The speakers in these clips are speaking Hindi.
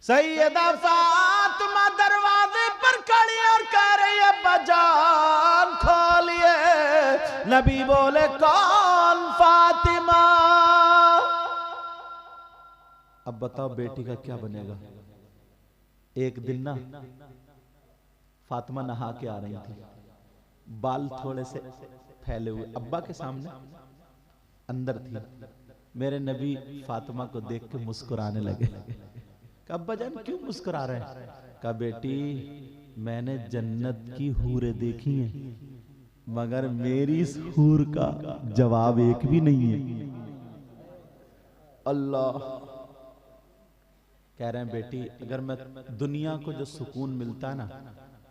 सैयदा फातिमा दरवाजे पर खड़ी और कह रही है बजान खोलिए। नबी बोले कौन फातिमा। अब बताओ बेटी का क्या बनेगा। एक दिन ना फातिमा नहा के आ रही थी, बाल थोड़े से फैले हुए, अब्बा के सामने अंदर थी। मेरे नबी फातिमा को देख के मुस्कुराने लगे। अब्बा जान क्यों मुस्कुरा रहे हैं? कहा बेटी मैंने जन्नत की हूरें देखी हैं, मगर मेरी इस हूर का जवाब एक भी नहीं है। अल्लाह कह रहे हैं बेटी अगर मैं दुनिया को जो सुकून मिलता है ना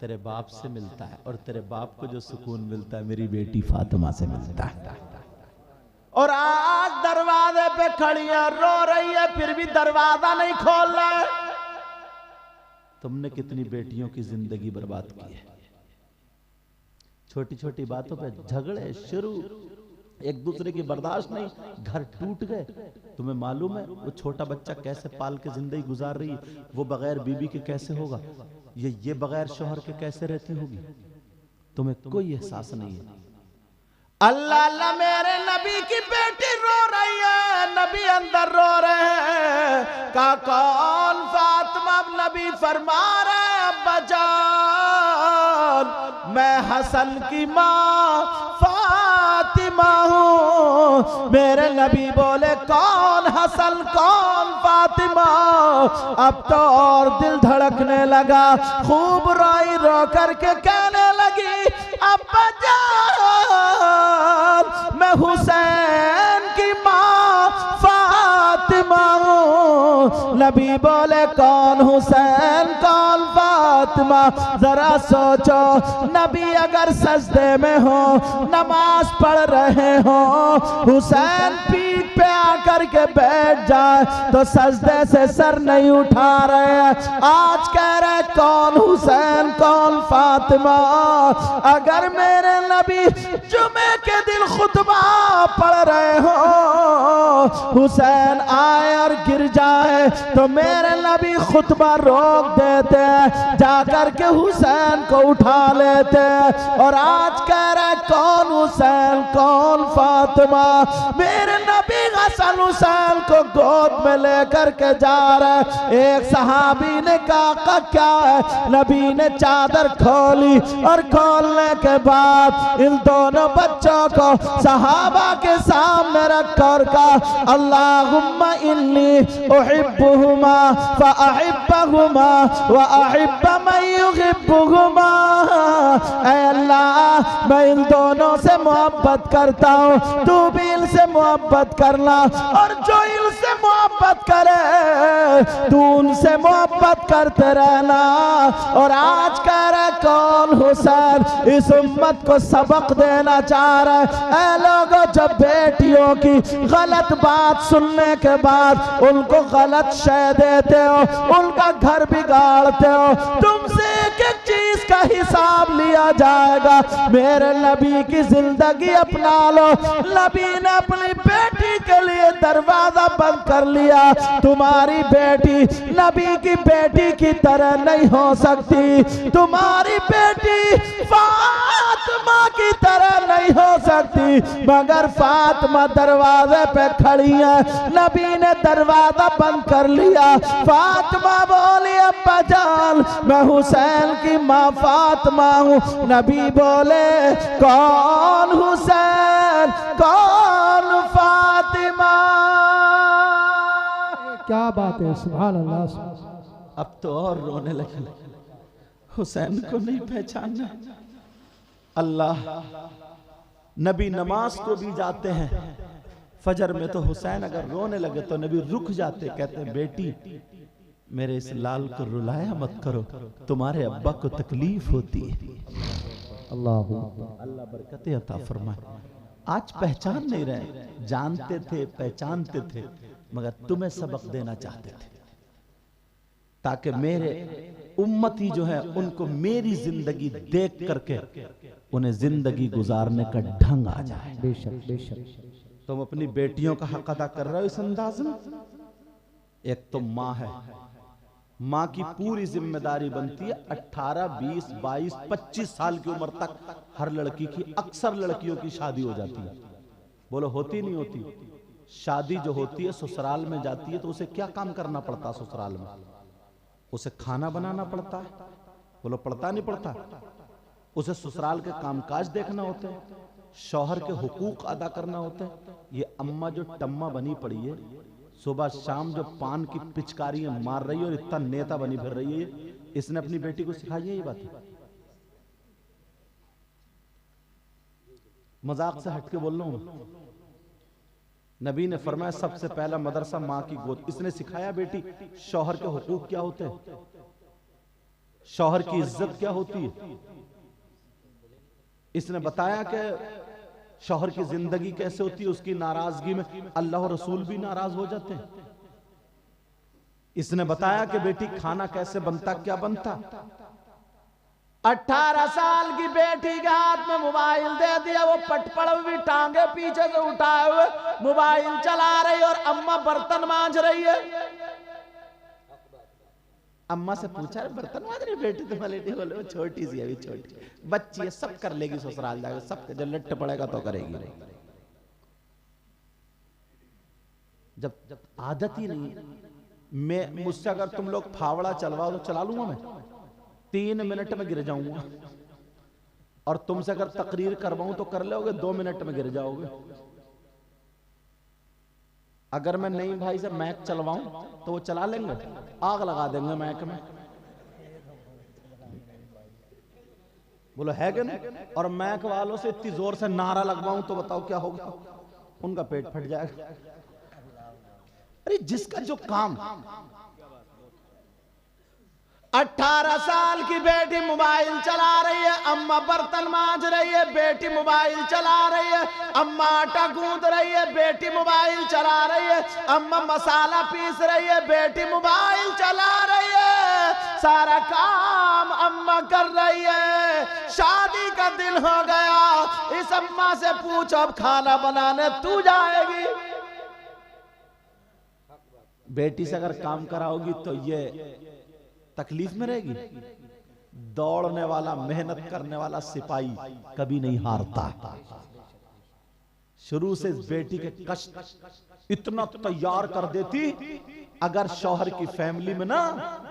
तेरे बाप से मिलता है, और तेरे बाप को जो सुकून मिलता है मेरी बेटी फातिमा से मिलता है। और आज दरवाजे पे खड़ी है, रो रही है, फिर भी दरवाजा नहीं खोल रहा है। तुमने कितनी बेटियों की जिंदगी बर्बाद की है। छोटी छोटी बातों पे झगड़े शुरू, एक दूसरे की बर्दाश्त नहीं, घर टूट गए। तुम्हें मालूम है वो छोटा बच्चा कैसे पाल के जिंदगी गुजार रही है, वो बगैर बीबी के कैसे होगा, ये बगैर शौहर के कैसे रहती होगी। तुम्हें कोई एहसास नहीं है। अल्लाह अल्लाह मेरे नबी की बेटी रो रही है, नबी अंदर रो रहे हैं। का कौन फातिमा। नबी फरमा रहे अब्बा जान मैं हसन की माँ फातिमा हूँ। मेरे नबी बोले कौन हसन कौन फातिमा। अब तो और दिल धड़कने लगा, खूब रोई रो करके कहने लगी अब्बा जान मैं हुसैन की माँ फातिमा हूँ। नबी बोले कौन हुसैन कौन फातिमा। जरा सोचो नबी अगर सजदे में हो, नमाज पढ़ रहे हो, हुसैन पीठ पे आकर के बैठ जाए तो सजदे से सर नहीं उठा रहे हैं। आज कह रहे कौन हुसैन कौन फातिमा। अगर मेरे नबी जुमे के दिन खुतबा पढ़ रहे हो, हुसैन आए और गिर जाए तो मेरे नबी खुतबा रोक देते हैं, जाकर के हुसैन को उठा लेते हैं। और आज कह रहा है कौन हुसैन कौन फातिमा। मेरे नबी हसन हुसैन को गोद में लेकर के जा रहे। एक सहाबी ने कहा क्या है। नबी ने चादर खोली और खोलने के बाद इन दोनों बच्चों को सहाबा के सामने रखकर कहा अल्लाहुम्मा इन्नी उहिब्बुहुमा फअहिब्बहुमा व अहिब्ब मन युहिब्बुहुमा। ऐ अल्लाह मैं इन दोनों से मोहब्बत करता हूँ, तू भी इनसे मोहब्बत करना, और जो इनसे मोहब्बत करे तू उनसे मोहब्बत करते रहना। और आज कह रहा कौन हुसैन इस उम्मत को सबक देना चाह रहा है। ऐ लोगों जब बेटियों की गलत बात सुनने के बाद उनको गलत शय देते हो, उनका घर बिगाड़ते हो, तुमसे एक एक चीज का हिसाब लिया जाएगा। मेरे नबी की जिंदगी अपना लो। नबी ने अपनी बेटी के लिए दरवाजा बंद कर लिया। तुम्हारी बेटी नबी की बेटी की तरह नहीं हो सकती, तुम्हारी बेटी फातिमा की तरह नहीं हो सकती। मगर फातिमा दरवाजे पे खड़ी है, नबी ने दरवाजा बंद कर लिया। फातिमा बोली अब्बा जान मैं हुसैन की माँ फातिमा हूँ। नबी बोले कौन हुसैन कौन फातिमा। क्या बात है, सुभान अल्लाह। अब तो और रोने लगे, हुसैन को नहीं पहचानना। अल्लाह नबी नमाज को भी जाते हैं, फजर में तो हुसैन अगर रोने लगे तो नबी रुक जाते, कहते हैं बेटी मेरे इस लाल को रुलाया मत करो, तुम्हारे अब्बा को तकलीफ होती है। अल्लाह बरकतें अता फरमाए। आज पहचान नहीं रहे, जानते थे पहचानते थे, मगर तुम्हें सबक देना चाहते थे ताकि मेरे उम्मती जो है उनको मेरी जिंदगी देख करके उन्हें जिंदगी गुजारने का ढंग आ जाए। बेशक बेशक। तुम अपनी बेटियों का हक अदा कर रहे हो इस अंदाज में। एक तो माँ है, माँ की पूरी जिम्मेदारी बनती है 18, 20, 22, 25 साल की उम्र तक हर लड़की की। अक्सर लड़कियों की शादी हो जाती है। बोलो होती नहीं होती? शादी जो होती है ससुराल में जाती है तो उसे क्या काम करना पड़ता है ससुराल में? उसे खाना बनाना पड़ता है। बोलो पड़ता नहीं पड़ता? उसे ससुराल के कामकाज देखना होते हैं, शौहर के हुकूक अदा करना होते हैं। ये अम्मा जो टम्मा बनी पड़ी है, सुबह शाम जो पान की पिचकारियां मार रही है और इतना नेता बनी फिर रही है, इसने अपनी बेटी को सिखाई है ये बात? मजाक से हटके बोल रहा हूं। नबी ने फरमाया सबसे पहला मदरसा मां की गोद। इसने सिखाया बेटी शौहर के हुकूक क्या होते हैं, शौहर की इज्जत क्या होती है। इसने बताया कि शौहर की जिंदगी कैसे होती है, उसकी नाराजगी में अल्लाह और रसूल भी नाराज हो जाते हैं। इसने बताया कि बेटी खाना कैसे बनता, क्या बनता। 18 साल की बेटी के हाथ में मोबाइल दे दिया, वो पटपड़ भी टांगे पीछे से उठाए हुए मोबाइल चला रही और अम्मा बर्तन मांज रही है। अम्मा से पूछा बर्तन मांज रही बेटी तुम्हारी? बोले वो छोटी सी, अभी छोटी बच्ची है, सब कर लेगी ससुराल जाकर, सब जब लट्ट पड़ेगा तो करेगी। जब आदत ही नहीं, मैं मुझसे अगर तुम लोग फावड़ा चलवाओ तो चला लूंगा मैं, 3 मिनट में गिर जाऊंगा। और तुमसे अगर तकरीर करवाऊं तो कर लोगे, 2 मिनट में गिर जाओगे। अगर मैं नहीं भाई से मैक चलवाऊं तो वो चला लेंगे, आग लगा देंगे मैक में। बोलो है कि नहीं? और मैक वालों से इतनी जोर से नारा लगवाऊं तो बताओ क्या होगा? उनका पेट फट जाएगा। अरे जिसका जो काम। 18 साल की बेटी मोबाइल चला रही है, अम्मा बर्तन मांज रही है, बेटी मोबाइल चला रही है, अम्मा आटा गूंद रही है, बेटी मोबाइल चला रही है, अम्मा मसाला पीस रही है, बेटी मोबाइल चला रही है, सारा काम अम्मा कर रही है। शादी का दिन हो गया, इस अम्मा से पूछो अब खाना बनाने तू जाएगी? बेटी से अगर काम कराओगी तो ये तकलीफ में रहेगी। दौड़ने वाला, मेहनत करने वाला सिपाही कभी नहीं हारता। शुरू से इस बेटी के कष्ट इतना तैयार कर देती, अगर शौहर की फैमिली में ना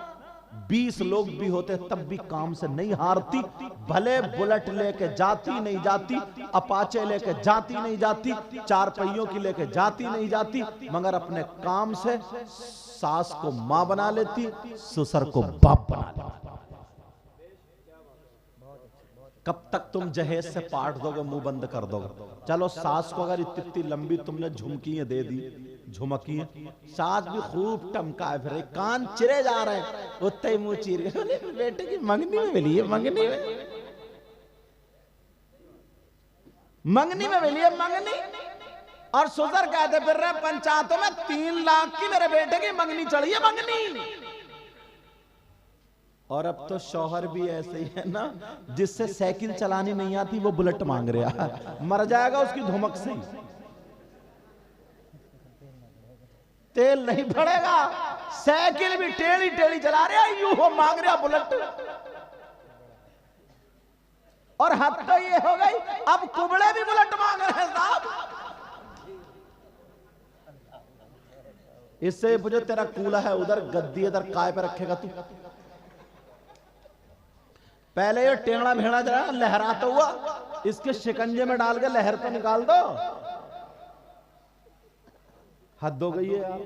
20 लोग भी होते तब भी काम से नहीं हारती। भले बुलेट लेके जाती नहीं जाती, अपाचे लेके जाती नहीं जाती, 4 पहियों की लेके जाती नहीं जाती, मगर अपने काम से सास को मां बना लेती, ससुर को बाप बना लेती। कब तक तुम जहेज से पाट दोगे, मुंह बंद कर दोगे? चलो सास को अगर इतनी लंबी तुमने झुमकियां दे दी, झुमकियां, सास भी खूब टमका है, फिर कान चिरे जा रहे हैं, उतने ही मुंह चीर गए। बेटे की मंगनी में मिली है, मंगनी में मिली है मंगनी। और ससुर कहते फिर रहे पंचायतों में 3 लाख की मेरे बेटे की मंगनी चढ़ी है, मंगनी। और अब तो शौहर भी ऐसे ही है ना, जिससे साइकिल चलानी नहीं आती वो बुलेट मांग रहा, मर जाएगा उसकी धुमक से। तेल नहीं भरेगा, साइकिल भी टेढ़ी टेढ़ी चला रहा, यूं हो मांग रहा बुलेट। और हद तो ये हो गई, अब कुबड़े भी बुलेट मांग रहे हैं साहब। इससे पूछो तेरा कूला है उधर, गद्दी इधर, काय पे रखेगा तू? पहले ये टेढ़ा भेड़ा जरा लहराता हुआ, इसके शिकंजे में डाल के लहर तो निकाल दो। हद हो गई है यार।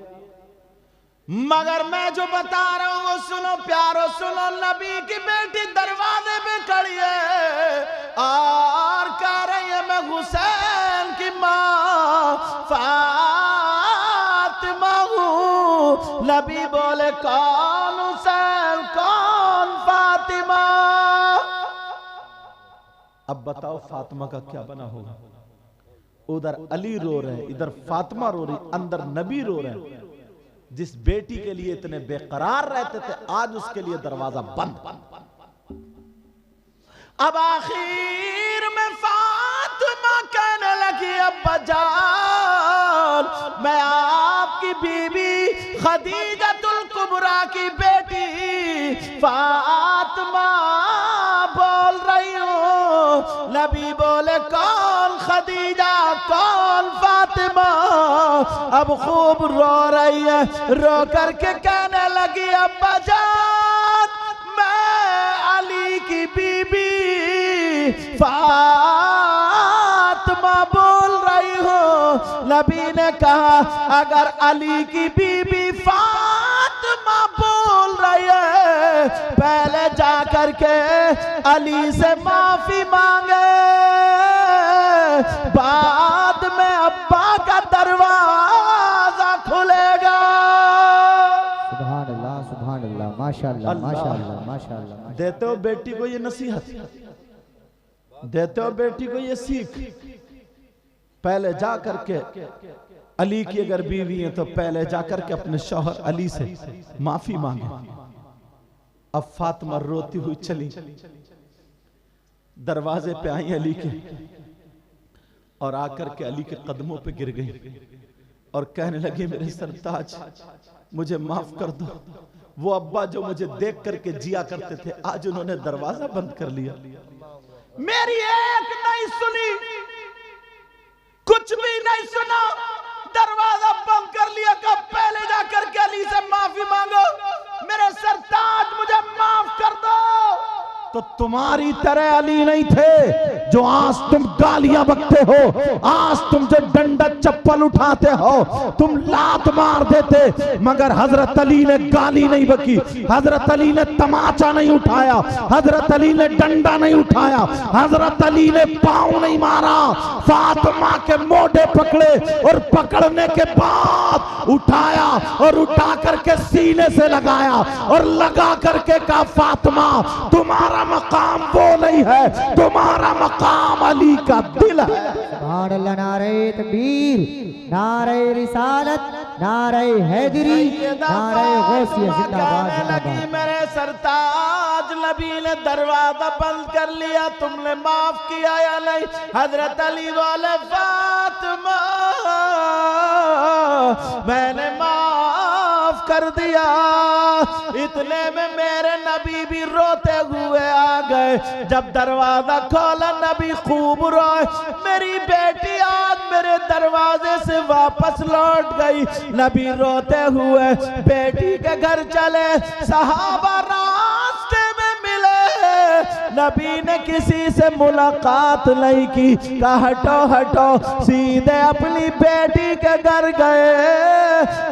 मगर मैं जो बता रहा हूं वो सुनो प्यारो, सुनो। नबी की बेटी दरवाजे पे खड़ी है और कह रही है मैं हुसैन की मां फातिमा हूं। नबी बोले कौन हुसैन, कौन फातिमा? अब बताओ फातिमा का क्या बना होगा? उधर अली रो रहे हैं, इधर फातिमा रो रही, अंदर नबी रो रहे हैं। जिस बेटी के लिए इतने बेकरार रहते थे, आज उसके लिए दरवाजा बंद। अब आखिर में फातिमा कहने लगी अब्बा जान, मैं आपकी बीवी खदीजतुल कुबरा की बेटी फातिमा बोल रही हूँ। नबी बोले कौन खदीजा, कौन फातिमा। अब खूब रो रही है, रो करके कहने लगी अब्बा जान मैं अली की बीबी फातिमा बोल रही हूँ। नबी ने कहा अगर अली की बीबी फातिमा बोल रही है पहले जा करके अली से माफी मांगे, बाद में अब्बा का दरवाजा खुलेगा। सुभान अल्लाह, सुभान अल्लाह, माशाअल्लाह, माशाअल्लाह, माशाअल्लाह। देते हो बेटी को ये नसीहत, देते हो बेटी को ये सीख, पहले जा करके अली की अगर बीवी है तो पहले जा करके अपने शौहर अली से माफी मांगे। अब फातिमा रोती हुई चली, दरवाजे पे आई अली के और आकर के अली के कदमों पे गिर गई और कहने लगी मेरे सरताज मुझे माफ कर दो। वो अब्बा जो मुझे देख करके जिया करते थे आज उन्होंने दरवाजा बंद कर लिया, मेरी एक नहीं सुनी, कुछ भी नहीं सुना, दरवाजा बंद कर लिया। कब पहले जाकर के अली से माफी मांगो, मेरे सरताज मुझे माफ कर दो। तो तुम्हारी तरह अली नहीं थे जो आज तुम गालियां बकते हो, आज तुम जो डंडा चप्पल उठाते हो, तुम लात मार देते, मगर हजरत अली ने गाली नहीं बकी, हजरत अली ने तमाचा नहीं उठाया, हजरत अली ने डंडा नहीं उठाया, हजरत अली ने पांव नहीं मारा, फातिमा के मोढे पकड़े और पकड़ने के बाद उठाया और उठा करके सीने से लगाया और लगा करके कहा फातिमा तुम्हारा मकाम वो नहीं है, तुम्हारा मकाम अली का दिल है। सुभान अल्लाह, नारे तकबीर, नारे रिसालत, नारे हैदरी, नारे गौसिया, जिंदाबाद जिंदाबाद। मेरे सरताज नबी ने दरवाजा बंद कर लिया, तुमने माफ किया या नहीं? हजरत अली बोले फातिमा मैंने माफ कर दिया। इतने में मेरे नबी भी रोते हुए आ गए। जब दरवाजा खोला नबी खूब रोए, मेरी बेटी आज मेरे दरवाजे से वापस लौट गई। नबी रोते हुए बेटी के घर चले, सहाबा रास्ते में मिले, नबी ने किसी से मुलाकात नहीं की, कहा हटो हटो, सीधे अपनी बेटी के घर गए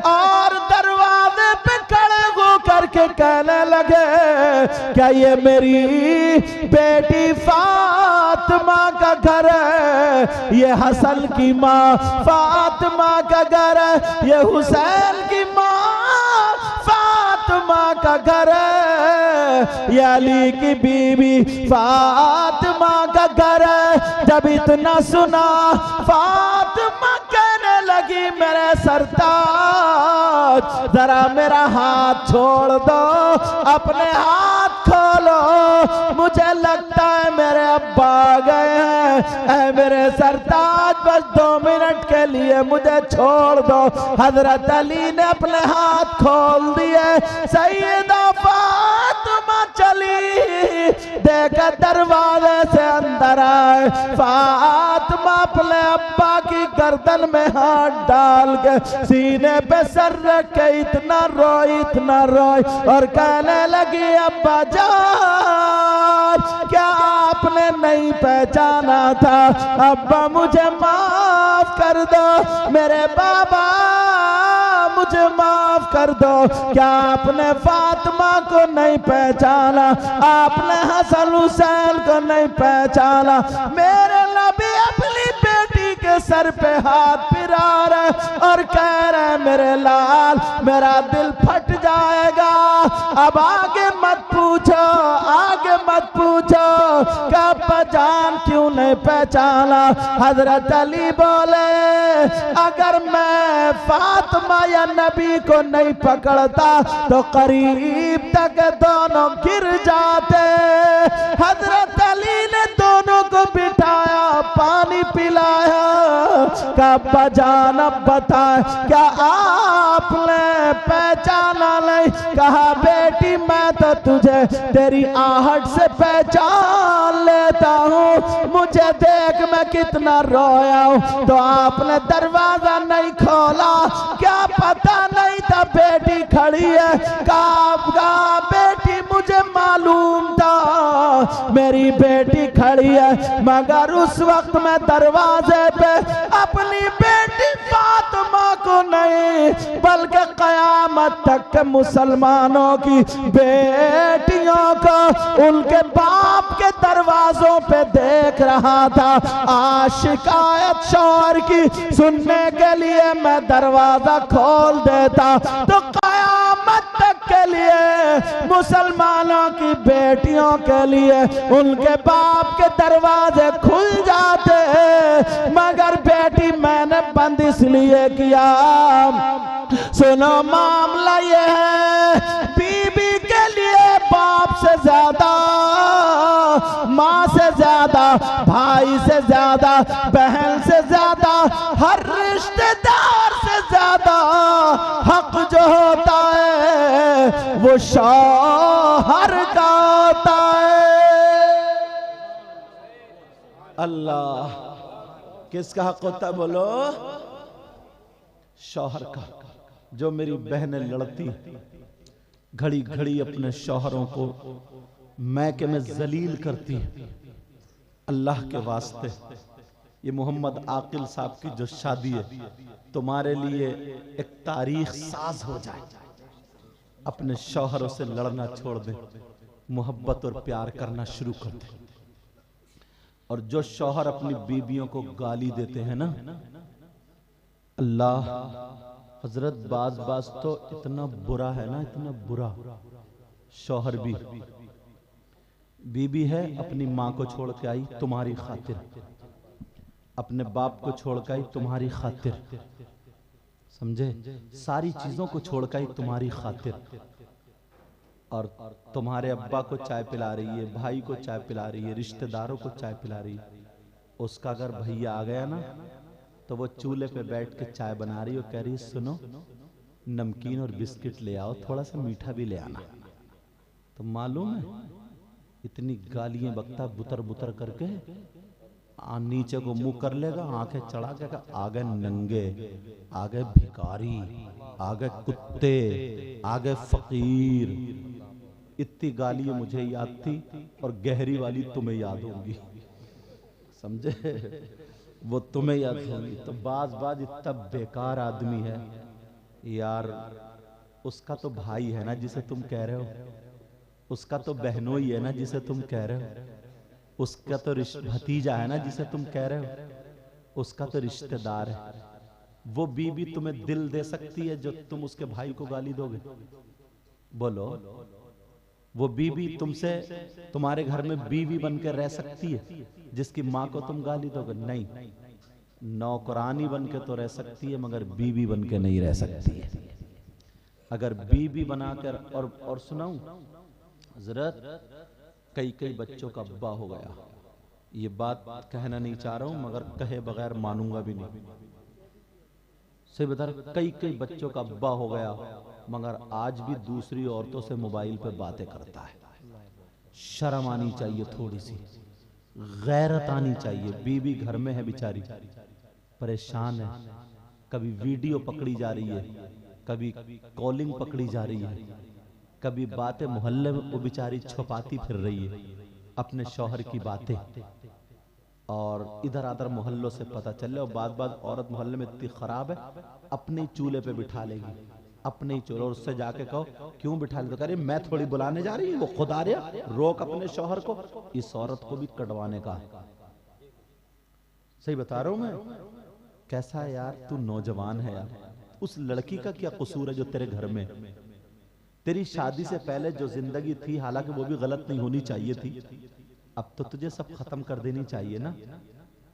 और दरवाजे पे खड़े हो करके कहने लगे क्या ये मेरी बेटी फातिमा का घर है? ये हसन की माँ फातिमा का घर है, ये हुसैन की माँ फातिमा का घर है, ये अली की बीवी फातिमा का घर है। जब इतना सुना फातिमा कहने लगी मेरे सरताज जरा मेरा हाथ छोड़ दो, अपने हाथ खोलो, मुझे लगता है मेरे अब्बा आ गए हैं। ऐ मेरे सरताज बस 2 मिनट के लिए मुझे छोड़ दो। हजरत अली ने अपने हाथ खोल दिए, सैयदा फातिमा चली, देखा दरवाजे से अंदर आए, फातिमा अपने अब्बा की गर्दन में हाथ डाल के सीने पे सर रख के इतना रोई और कहने लगी अब्बा जान क्या आपने नहीं पहचाना था? अब्बा मुझे माफ कर दो, मेरे बाबा मुझे माफ कर दो, क्या आपने फातिमा को नहीं पहचाना? आपने हसन हुसैन को नहीं पहचाना? मेरे नबी अपनी बेटी के सर पे हाथ फिरा रहे और कह रहे मेरे लाल मेरा दिल फट जाएगा, अब आगे मत पूछो, आगे मत पूछो कब जान क्यों नहीं पहचाना? हजरत अली बोले अगर मैं फातिमा या नबी को नहीं पकड़ता तो करीब तक दोनों गिर जाते। हजरत अली ने दोनों को बिठाया, पानी पिलाया, कब जान अब बताए क्या आपने पहचाना नहीं? कहा बेटी मैं मैं तो तुझे तेरी आहट से पहचान लेता हूँ, मुझे देख मैं कितना रोया हूँ। तो आपने दरवाजा नहीं खोला, क्या पता नहीं था बेटी खड़ी है। कहा बेटी मुझे मालूम था मेरी बेटी खड़ी है, मगर उस वक्त मैं दरवाजे पे अपनी बेटी फातिमा को नहीं बल्कि कयामत तक के मुसलमानों की बेटियों को उनके बाप के दरवाजों पे देख रहा था। आज शिकायत शौहर की सुनने के लिए मैं दरवाजा खोल देता तो कयामत तक के लिए मुसलमानों की बेटियों के लिए उनके बाप के दरवाजे खुल जाते, मगर बेटी मैंने बंद इसलिए किया। सुनो मामला ये है, बीबी के लिए बाप से ज्यादा, माँ से ज्यादा, भाई से ज्यादा, बहन से ज्यादा, हर रिश्तेदार से ज्यादा हक जो होता है वो शौहर का होता है। अल्लाह, किसका हक होता है बोलो? शौहर का। जो मेरी बहनें लड़ती घड़ी घड़ी अपने शौहरों को मैके में जलील करती, अल्लाह के वास्ते ये मोहम्मद आकिल साहब की जो शादी है तुम्हारे लिए एक तारीख साज हो जाए। अपने शौहरों से लड़ना छोड़ दे, मोहब्बत और प्यार करना शुरू कर दे। और जो शौहर अपनी बीवियों को गाली देते हैं ना, अल्लाह हजरत बाज तो इतना बुरा है ना, इतना बुरा। शौहर भी, बीबी है अपनी माँ को छोड़ के आई तुम्हारी खातिर, अपने बाप को छोड़ के आई तुम्हारी खातिर, समझे, सारी चीजों को छोड़ के आई तुम्हारी खातिर। और तुम्हारे अब्बा को चाय पिला रही है, भाई को चाय पिला रही है, रिश्तेदारों को चाय पिला रही है। उसका अगर भैया आ गया ना तो वो चूल्हे पे बैठ के चाय बना रही है और कह रही है सुनो नमकीन और बिस्किट ले आओ, थोड़ा सा मीठा भी ले आना। तो मालूम है इतनी गालियां बकता बुतर बुतर करके नीचे को मुंह कर लेगा, आंखें चढ़ा के आ गए नंगे, आ गए भिखारी, आ गए कुत्ते, आ गए फकीर। इतनी गालियां मुझे याद थी और गहरी वाली तुम्हें याद होंगी, समझे, वो तुम्हें याद होंगी। तो बाज इतना बेकार आदमी है यार। उसका तो भाई है ना जिसे तुम कह रहे हो, उसका तो बहनोई है ना जिसे तुम कह रहे हो, उसका तो भतीजा है ना जिसे तुम कह रहे हो, उसका तो रिश्तेदार है। वो बीबी तुम्हें दिल दे सकती है जो तुम उसके भाई को गाली दोगे? बोलो, वो बीबी तुमसे तुम्हारे घर में बीवी बनकर रह सकती है जिसकी माँ को तुम गाली दोगे? नहीं, नौकरानी बनकर तो रह सकती है मगर बीवी बनकर नहीं रह सकती है। अगर बीवी बनाकर और सुनाऊं हजरत, कई बच्चों का अब्बा हो गया, ये बात कहना नहीं चाह रहा हूं मगर कहे बगैर मानूंगा भी नहीं, सही बता रहा, कई बच्चों का अब्बा हो गया मगर आज भी दूसरी औरतों से मोबाइल पे बातें करता है। शर्म आनी चाहिए, थोड़ी सी गैरत आनी चाहिए। बीवी घर में है बेचारी, परेशान है, कभी वीडियो पकड़ी जा रही है, कभी कॉलिंग पकड़ी जा रही है, कभी बातें मोहल्ले में वो बेचारी छुपाती फिर रही है अपने शौहर की बातें, और इधर आधर मोहल्लों से पता चले। और बाद औरत मोहल्ले में इतनी खराब है अपने चूल्हे पे बिठा लेगी, अपने ही चूल्हे, और उससे जाके कहो क्यों बिठा ले, तो कह रही मैं थोड़ी बुलाने जा रही हूँ, वो खुद आ रहा, रोक अपने शौहर को। इस औरत को भी कटवाने का है, सही बता रहा हूं मैं। कैसा है यार, तू नौजवान है यार, उस लड़की का क्या कसूर है जो तेरे घर में, तेरी शादी से पहले जो जिंदगी थी, हालांकि वो भी गलत नहीं होनी चाहिए थी, अब तो तुझे सब खत्म कर देनी चाहिए ना।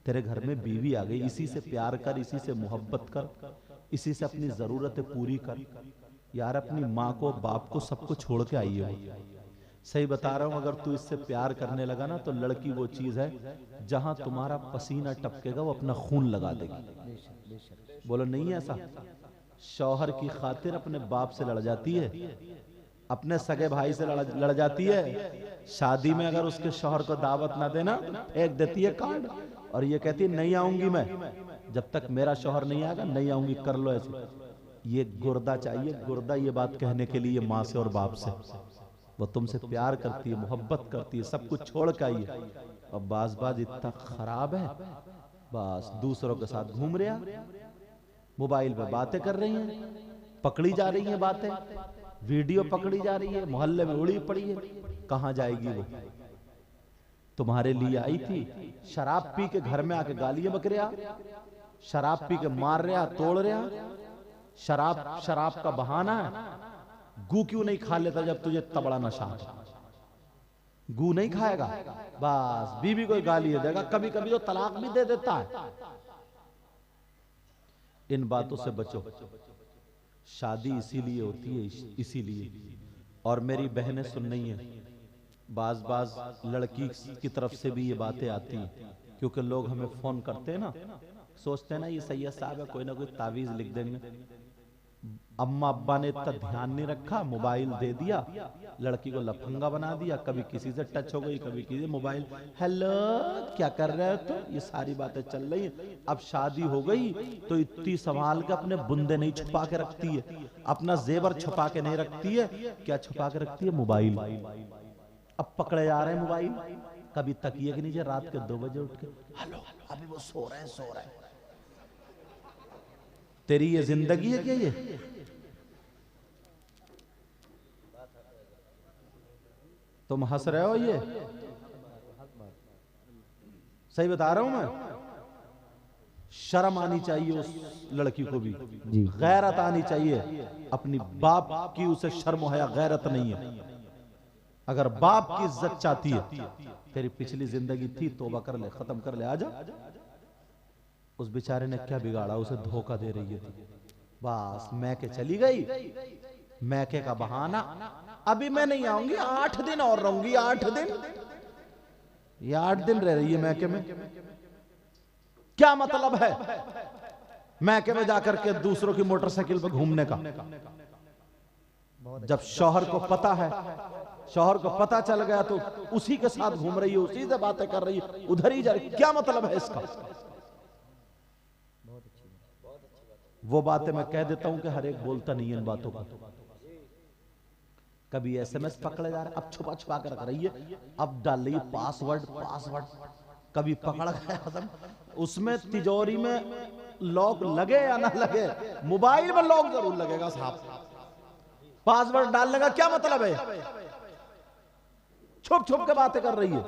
तेरे घर में बीवी आ गई, इसी से प्यार कर, इसी से मोहब्बत कर, इसी से अपनी जरूरतें पूरी कर यार। अपनी माँ को बाप को सबको छोड़ के आई हो, सही बता रहा हूं। अगर तू इससे प्यार करने लगा ना तो लड़की वो चीज है जहां तुम्हारा पसीना टपकेगा वो अपना खून लगा देगी। बोलो नहीं है ऐसा? शौहर की खातिर अपने बाप से लड़ जाती है, अपने सगे भाई से लड़ जाती है, शादी में अगर उसके शौहर को दावत ना देना फेंक देती है कार्ड, और ये कहती है नहीं आऊंगी मैं, जब तक मेरा शौहर नहीं आएगा नहीं आऊंगी, कर लो ऐसे। ये गुर्दा चाहिए, गुर्दा ये बात कहने के लिए माँ से और बाप से। वो तुमसे प्यार करती है, मोहब्बत करती है, सब कुछ छोड़ के आई है, और बाज इतना खराब है, बस दूसरों के साथ घूम रहा, मोबाइल पे बातें कर रही हैं, पकड़ी जा रही हैं बातें, वीडियो पकड़ी जा रही है, मोहल्ले में उड़ी पड़ी है, कहां जाएगी वो? तुम्हारे लिए आई थी, शराब पी के घर में आके गालियां बक रहा, शराब पी के मार रहा, तोड़ रहा, शराब का बहाना है। गू क्यों नहीं खा लेता जब तुझे इतना बड़ा नशा है? गू नहीं खाएगा, बस बीवी को गाली देगा, कभी कभी तो तलाक भी दे देता है। इन बातों से बचो, शादी इसीलिए होती है, इसीलिए। और मेरी बहनें सुन रही हैं, बाज लड़की की तरफ से भी ये बातें आती हैं, क्योंकि लोग हमें फोन करते हैं ना, सोचते हैं ना ये सैयद साहब है, कोई ना कोई तावीज लिख देंगे। अम्मा अब्बा ने इतना ध्यान नहीं रखा, मोबाइल दे दिया, लड़की को लफंगा बना दिया, कभी किसी से टच हो गई, कभी किसी मोबाइल, हेलो क्या कर रहे हो, तो ये सारी बातें चल रही हैं। अब शादी हो गई तो इतनी संभाल के अपने बुंदे नहीं छुपा के रखती है, अपना जेवर छुपा के नहीं रखती है, क्या छुपा के रखती है? मोबाइल। अब पकड़े जा रहे हैं मोबाइल, कभी तकिए के नीचे रात के 2 बजे उठ के, हेलो अभी वो सो रहे हैं। तेरी ये जिंदगी है क्या? ये तुम हंस रहे हो, ये सही बता रहा हूं मैं। शर्म आनी चाहिए उस लड़की को भी, गैरत आनी चाहिए। अपनी बाप की उसे शर्म है, गैरत नहीं है। अगर बाप की इज्जत चाहती है, तेरी पिछली जिंदगी थी, तौबा कर ले, खत्म कर ले, आजा। उस बेचारे ने क्या बिगाड़ा? उसे धोखा दे रही है, बस मैके चली गई, मैके का बहाना, अभी मैं नहीं आऊंगी, 8 दिन और रहूंगी, 8 दिन, ये 8 दिन रह रही है मैके में। क्या मतलब है मैके में जाकर के दूसरों की मोटरसाइकिल पर घूमने का? जब शौहर को पता है, शौहर को पता चल गया तो उसी के साथ घूम रही है, उसी से बातें कर रही है, उधर ही जा रही, क्या मतलब है इसका? वो बातें मैं कह देता हूं कि हर एक बोलता नहीं है इन बातों को। कभी एसएमएस पकड़े जा रहे, अब छुपा छुपा कर रख रही है, अब डाल रही है पासवर्ड, कभी पकड़ गया, उसमें तिजोरी में लॉक लगे या ना लगे, मोबाइल में लॉक जरूर लगेगा साहब। पासवर्ड डालने का क्या मतलब है? छुप छुप के बातें कर रही है,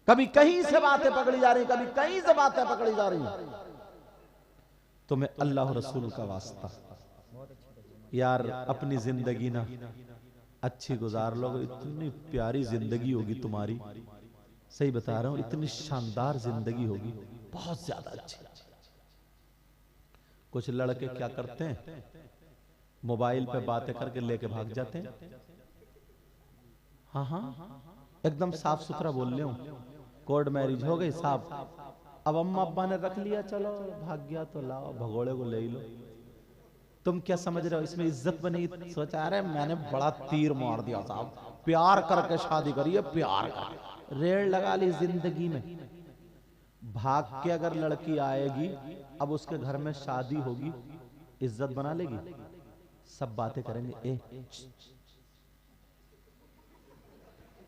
कभी कहीं से बातें पकड़ी जा रही, कभी कहीं से बातें पकड़ी जा रही। तुम्हें अल्लाह रसूल का वास्ता यार, अपनी जिंदगी ना अच्छी गुजार लो, इतनी प्यारी जिंदगी होगी तुम्हारी, सही बता रहा हूं, इतनी शानदार जिंदगी होगी, बहुत ज्यादा अच्छी। कुछ लड़के क्या करते हैं, मोबाइल पे बातें करके लेके भाग जाते हैं। हाँ, एकदम साफ सुथरा बोल रहे हूं, कोर्ट मैरिज हो गई साहब, अब अम्मा अब्बा ने रख लिया, चलो भाग गया तो लाओ भगोड़े को ले लो। तुम क्या समझ रहे हो इसमें इज्जत बनेगी? सोचा रहे मैंने बड़ा तीर मार दिया साहब, प्यार करके शादी करी है, प्यार कर रेड़ लगा ली जिंदगी में। भाग के अगर लड़की आएगी, अब उसके घर में शादी होगी, इज्जत बना लेगी, सब बातें करेंगे, ए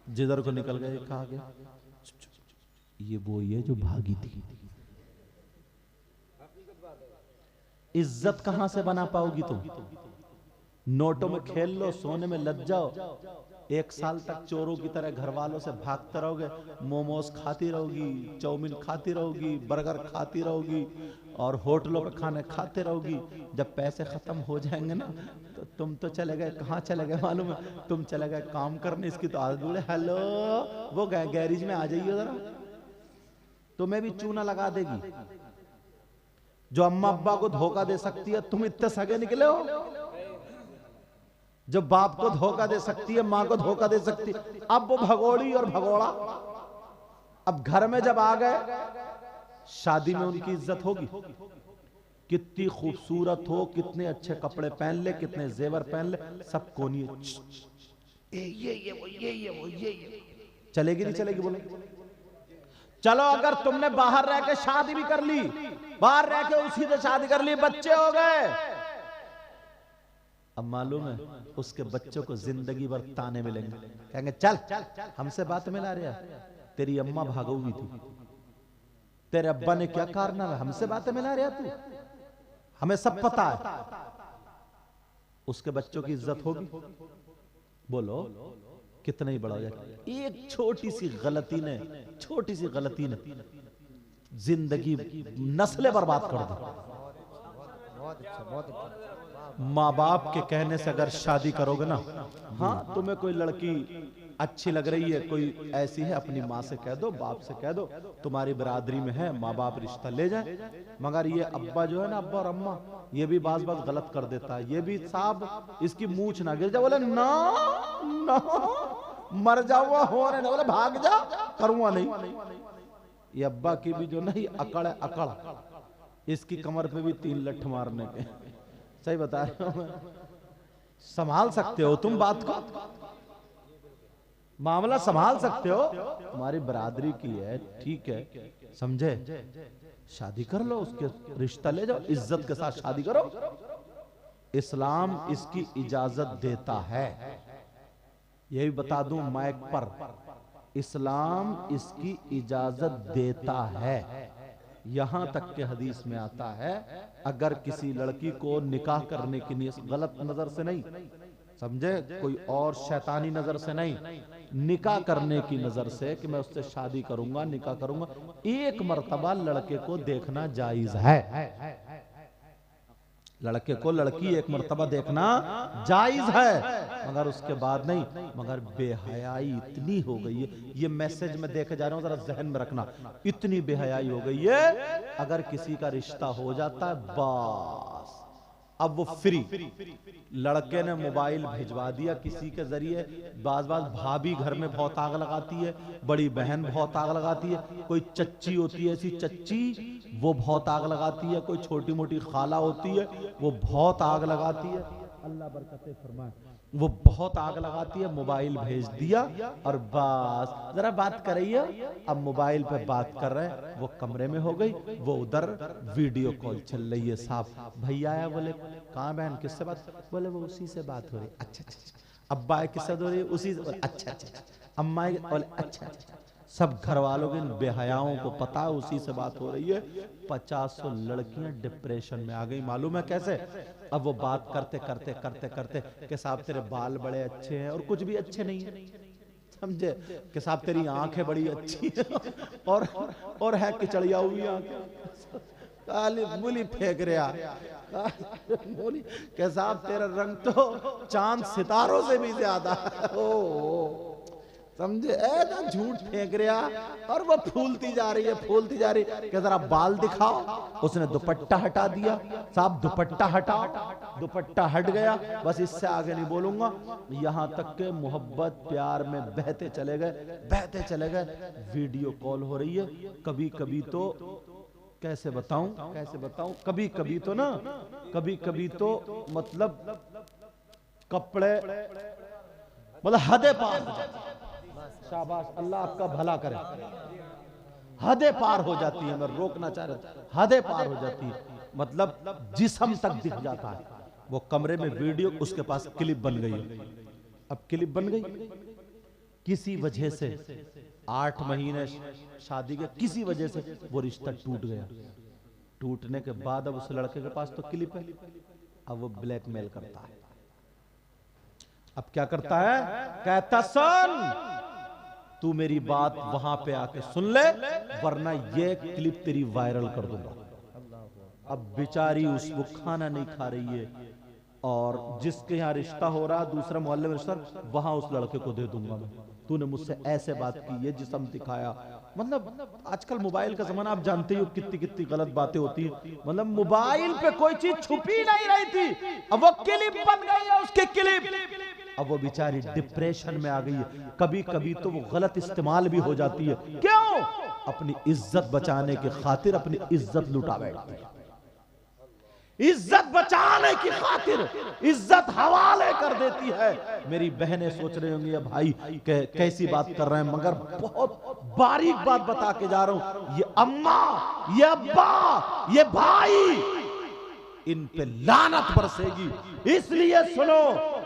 जिधर को निकल गए, कहा गया, ये वो ये जो भागी थी। इज्जत कहां से बना पाओगी तुम? नोटों में खेल लो, सोने में लग जाओ, 1 साल तक चोरों की तरह घर वालों से भागते रहोगे, मोमोज खाती रहोगी, चाउमीन खाती रहोगी, बर्गर खाती रहोगी, और होटलों पे खाने खाते रहोगी। जब पैसे खत्म हो जाएंगे ना, तो तुम तो चले गए, कहाँ चले गए मालूम है? तुम चले गए काम करने, इसकी तो आदत बोले, हेलो वो गैरेज में आ जाइए जरा, तुम्हें भी चूना लगा देगी। जो अम्मा अब्बा को धोखा दे सकती है, तुम इतने सगे निकले हो। जो बाप को धोखा दे सकती है, मां को धोखा दे सकती है, अब वो भगोड़ी और भगोड़ा। अब घर में जब आ गए, शादी में उनकी इज्जत होगी, कितनी खूबसूरत हो, कितने अच्छे कपड़े पहन ले, कितने जेवर पहन ले, सब कोनी ये चलेगी नहीं चलेगी? बोलो। चलो अगर तुमने बाहर रह के शादी भी कर ली, बाहर रह के उसी से शादी कर ली, बच्चे हो गए, अब मालूम है उसके बच्चों को जिंदगी भर ताने मिलेंगे, कहेंगे चल हमसे बात मिला रहा, तेरी अम्मा भागोगी थी, तेरे अब्बा ने क्या कारनामा, हमसे बातें मिला रहा तू, हमें सब पता है। उसके बच्चों की इज्जत होगी? बोलो कितना ही बड़ा हो जाए। एक छोटी सी गलती ने जिंदगी नस्लें बर्बाद कर दी। माँ बाप के कहने से अगर शादी करोगे ना, हाँ तुम्हें कोई लड़की अच्छी लग रही है, कोई ऐसी है, अपनी माँ से कह दो, बाप से कह दो, तुम्हारी बिरादरी में है, माँ बाप रिश्ता ले जाए। मगर ये अब्बा जो है ना, अब्बा और अम्मा, ये भी बात गलत कर देता है, ये भी साहब इसकी मूंछ ना गिर जाए, बोले ना ना मर जाऊंगा, हो रहे ना, बोले भाग जा, करूंगा नहीं। ये अब्बा की भी जो नहीं अकड़ है, अकड़, इसकी कमर पे भी 3 लठ मारने के। सही बता रहे हो? संभाल सकते हो तुम बात को, मामला संभाल सकते हो, तुम्हारी बरादरी की है, ठीक है, समझे, शादी कर लो, उसके रिश्ता ले जाओ, इज्जत के साथ शादी करो। इस्लाम इसकी इजाजत देता है, यही बता दूं माइक पर, इस्लाम इसकी इजाजत देता है। यहां तक के हदीस में आता है, अगर किसी लड़की को निकाह करने की नीयत, गलत नजर से नहीं, समझे, कोई और शैतानी नजर से नहीं, निकाह करने की नजर से कि मैं उससे शादी करूंगा, निकाह करूंगा, एक मर्तबा लड़के को देखना जायज है। लड़के को लड़की एक मर्तबा देखना जायज है, मगर उसके बाद नहीं। मगर बेहयाई इतनी हो गई है, ये मैसेज में देखे जा रहा हूं, जरा जहन में रखना, इतनी बेहयाई हो गई है, अगर किसी का रिश्ता हो जाता है बस अब वो फ्री। लड़के ने मोबाइल भिजवा दिया किसी के जरिए, बाज भाभी घर में बहुत आग लगाती है, बड़ी बहन बहुत आग लगाती है, कोई चच्ची होती है ऐसी चच्ची, वो बहुत आग लगाती है, कोई छोटी मोटी खाला होती है वो बहुत आग लगाती है, अल्लाह बरकतें फरमाए, वो बहुत आग लगाती है, मोबाइल भेज दिया और बस जरा बात करिए। अब मोबाइल पे बात कर रहे हैं, वो कमरे में हो गई, वो उधर वीडियो कॉल चल रही है, साहब भैया आया, बोले कहाँ बहन किससे बात, बोले वो उसी से बात हो रही, अच्छा अच्छा, अब्बा है किससे हो रही है, उसी से, अच्छा अच्छा, अम्मा बोले अच्छा अच्छा, सब घर वालों के बेहयाओं को पता है उसी से बात हो रही है। 50 लड़कियां डिप्रेशन में आ गई, मालूम है कैसे? अब वो बात करते करते करते करते कि साहब तेरे बाल बड़े अच्छे हैं, और कुछ भी अच्छे नहीं है, समझे, कि साहब तेरी आंखें बड़ी अच्छी है, और है कि चढ़िया हुई आंखें, काली मूली फेंक रहा, मूली के साहब तेरा रंग तो चांद सितारों से भी ज्यादा है, ओ समझे, एकदम झूठ फेंक रहा, और वो फूलती जा रही है, फूलती जा रही है, कि जरा बाल दिखाओ, उसने दुपट्टा हटा दिया, साहब दुपट्टा हटाओ, दुपट्टा हट गया, बस इससे आगे नहीं बोलूंगा। यहां तक के मोहब्बत प्यार में बहते चले गए, वीडियो कॉल हो रही है, कभी कभी तो कैसे बताऊं, कभी कभी तो मतलब कपड़े मतलब हदे पार हो जाती, शाबाश अल्लाह आपका भला करे, हदे पार हो जाती है, मैं रोकना चाह रहा था, हदे पार हो जाती है, मतलब जिस्म तक दिख जाता है। वो कमरे में वीडियो, उसके पास क्लिप बन गई, अब क्लिप बन गई, किसी वजह से 8 महीने शादी के, किसी वजह से वो रिश्ता टूट गया। टूटने के बाद अब उस लड़के के पास तो क्लिप है, अब वो ब्लैकमेल करता है। अब क्या करता है, कहता सुन तू मेरी बात वहां पे आके सुन ले, वरना ये क्लिप तेरी वायरल कर दूंगा। अब बेचारी वो खाना नहीं खा रही है, और जिसके यहाँ रिश्ता हो रहा, दूसरा मोहल्ले में रिश्ता, वहां उस लड़के को दे दूंगा मैं, तूने मुझसे ऐसे बात की, ये जिस्म दिखाया। मतलब आजकल मोबाइल का जमाना, आप जानते हो कितनी कितनी गलत बातें होती है, मतलब मोबाइल पे कोई चीज छुपी नहीं रही थी, अब वो क्लिप बन गई है, उसके क्लिप, अब वो बेचारी डिप्रेशन में आ गई है। कभी कभी तो वो गलत इस्तेमाल भी हो जाती है, क्यों? अपनी इज्जत बचाने की खातिर अपनी इज्जत लुटा बैठती है। इज्जत बचाने की खातिर इज्जत हवाले कर देती है। मेरी बहनें सोच रही होंगी भाई कैसी बात कर रहे हैं, मगर बहुत बारीक बात बता के जा रहा हूं। ये अम्मा, ये अब्बा, ये भाई, इन पे लानत बरसेगी। इसलिए सुनो,